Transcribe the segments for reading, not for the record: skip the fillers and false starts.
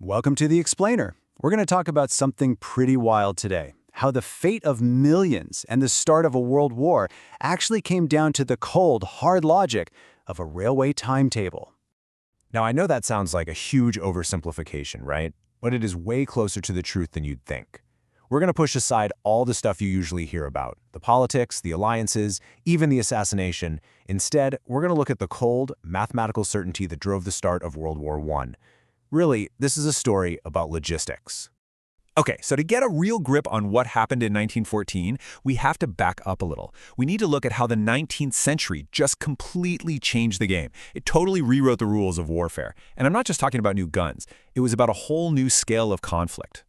Welcome to The Explainer. We're going to talk about something pretty wild today. How the fate of millions and the start of a world war actually came down to the cold, hard logic of a railway timetable. Now, I know that sounds like a huge oversimplification, right? But it is way closer to the truth than you'd think. We're going to push aside all the stuff you usually hear about, the politics, the alliances, even the assassination. Instead, we're going to look at the cold, mathematical certainty that drove the start of World War I. Really, this is a story about logistics. Okay, so to get a real grip on what happened in 1914, we have to back up a little. We need to look at how the 19th century just completely changed the game. It totally rewrote the rules of warfare. And I'm not just talking about new guns. It was about a whole new scale of conflict.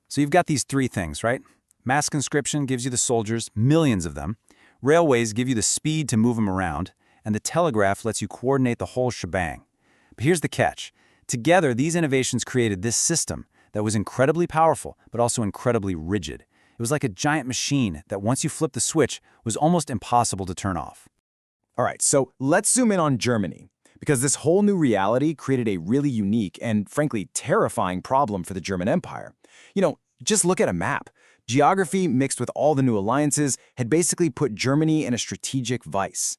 So you've got these three things, right? Mass conscription gives you the soldiers, millions of them. Railways give you the speed to move them around. And the telegraph lets you coordinate the whole shebang. But here's the catch. Together, these innovations created this system that was incredibly powerful, but also incredibly rigid. It was like a giant machine that once you flipped the switch, was almost impossible to turn off. All right, so let's zoom in on Germany, because this whole new reality created a really unique and, frankly, terrifying problem for the German Empire. Just look at a map. Geography mixed with all the new alliances had basically put Germany in a strategic vice.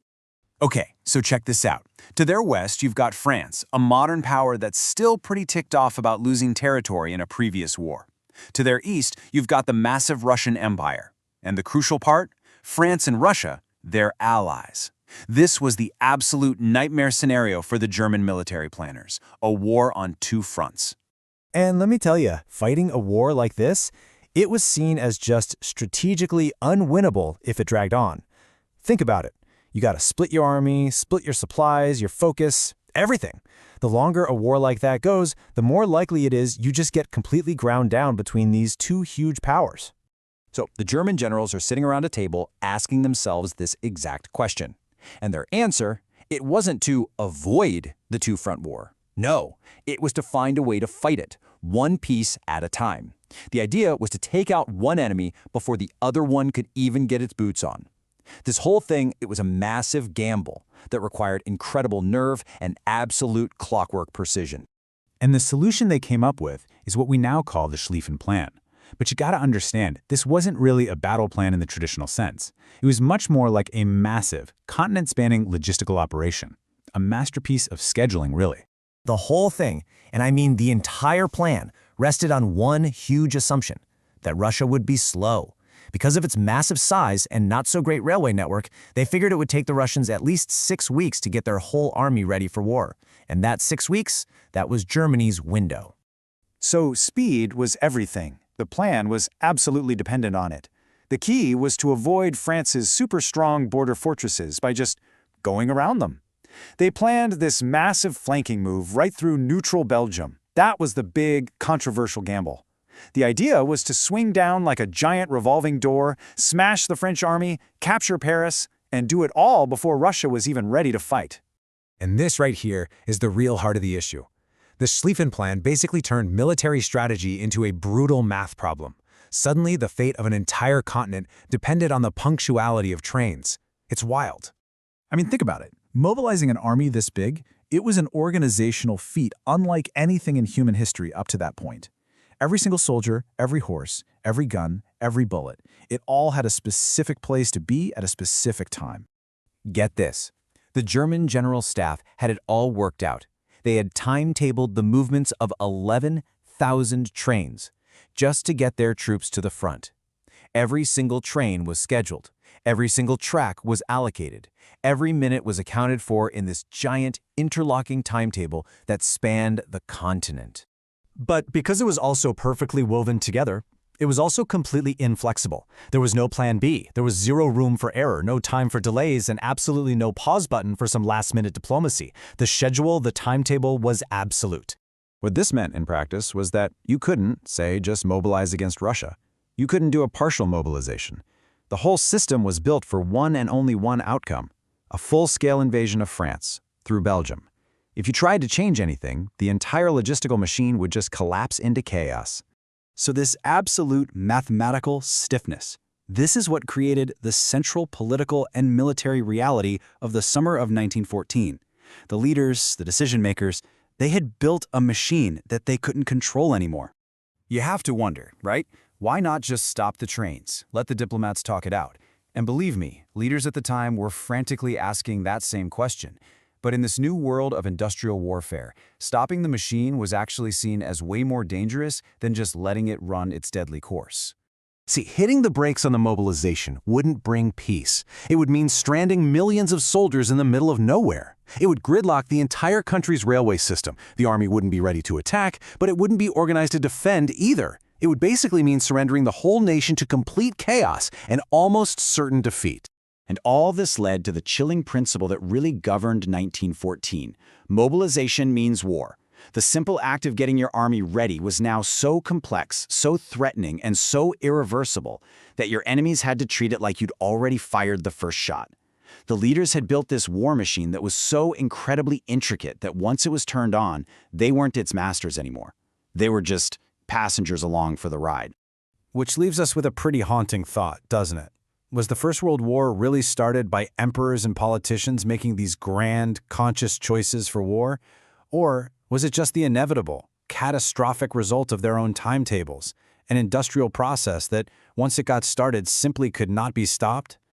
Okay, so check this out. To their west, you've got France, a modern power that's still pretty ticked off about losing territory in a previous war. To their east, you've got the massive Russian Empire. And the crucial part? France and Russia, they're allies. This was the absolute nightmare scenario for the German military planners, a war on two fronts. And let me tell you, fighting a war like this, it was seen as just strategically unwinnable if it dragged on. Think about it. You got to split your army, split your supplies, your focus, everything. The longer a war like that goes, the more likely it is you just get completely ground down between these two huge powers. So the German generals are sitting around a table asking themselves this exact question. And their answer, it wasn't to avoid the two-front war. No, it was to find a way to fight it, one piece at a time. The idea was to take out one enemy before the other one could even get its boots on. This whole thing, it was a massive gamble that required incredible nerve and absolute clockwork precision. And the solution they came up with is what we now call the Schlieffen Plan. But you gotta understand, this wasn't really a battle plan in the traditional sense. It was much more like a massive, continent-spanning logistical operation. A masterpiece of scheduling, really. The whole thing, and I mean the entire plan, rested on one huge assumption, that Russia would be slow. Because of its massive size and not-so-great railway network, they figured it would take the Russians at least 6 weeks to get their whole army ready for war. And that 6 weeks, that was Germany's window. So speed was everything. The plan was absolutely dependent on it. The key was to avoid France's super-strong border fortresses by just going around them. They planned this massive flanking move right through neutral Belgium. That was the big, controversial gamble. The idea was to swing down like a giant revolving door, smash the French army, capture Paris, and do it all before Russia was even ready to fight. And this right here is the real heart of the issue. The Schlieffen Plan basically turned military strategy into a brutal math problem. Suddenly, the fate of an entire continent depended on the punctuality of trains. It's wild. I mean, think about it. Mobilizing an army this big, it was an organizational feat unlike anything in human history up to that point. Every single soldier, every horse, every gun, every bullet, it all had a specific place to be at a specific time. Get this. The German general staff had it all worked out. They had timetabled the movements of 11,000 trains just to get their troops to the front. Every single train was scheduled. Every single track was allocated. Every minute was accounted for in this giant interlocking timetable that spanned the continent. But because it was also perfectly woven together, it was also completely inflexible. There was no plan B. There was zero room for error, no time for delays, and absolutely no pause button for some last-minute diplomacy. The schedule, the timetable was absolute. What this meant in practice was that you couldn't, say, just mobilize against Russia. You couldn't do a partial mobilization. The whole system was built for one and only one outcome, a full-scale invasion of France through Belgium. If you tried to change anything, the entire logistical machine would just collapse into chaos. So this absolute mathematical stiffness, this is what created the central political and military reality of the summer of 1914. The leaders, the decision-makers, They had built a machine that they couldn't control anymore. You have to wonder, right? Why not just stop the trains, let the diplomats talk it out? And believe me, leaders at the time were frantically asking that same question. But in this new world of industrial warfare, stopping the machine was actually seen as way more dangerous than just letting it run its deadly course. See, hitting the brakes on the mobilization wouldn't bring peace. It would mean stranding millions of soldiers in the middle of nowhere. It would gridlock the entire country's railway system. The army wouldn't be ready to attack, but it wouldn't be organized to defend either. It would basically mean surrendering the whole nation to complete chaos and almost certain defeat. And all this led to the chilling principle that really governed 1914. Mobilization means war. The simple act of getting your army ready was now so complex, so threatening, and so irreversible that your enemies had to treat it like you'd already fired the first shot. The leaders had built this war machine that was so incredibly intricate that once it was turned on, they weren't its masters anymore. They were just passengers along for the ride. Which leaves us with a pretty haunting thought, doesn't it? Was the First World War really started by emperors and politicians making these grand, conscious choices for war? Or was it just the inevitable, catastrophic result of their own timetables, an industrial process that, once it got started, simply could not be stopped?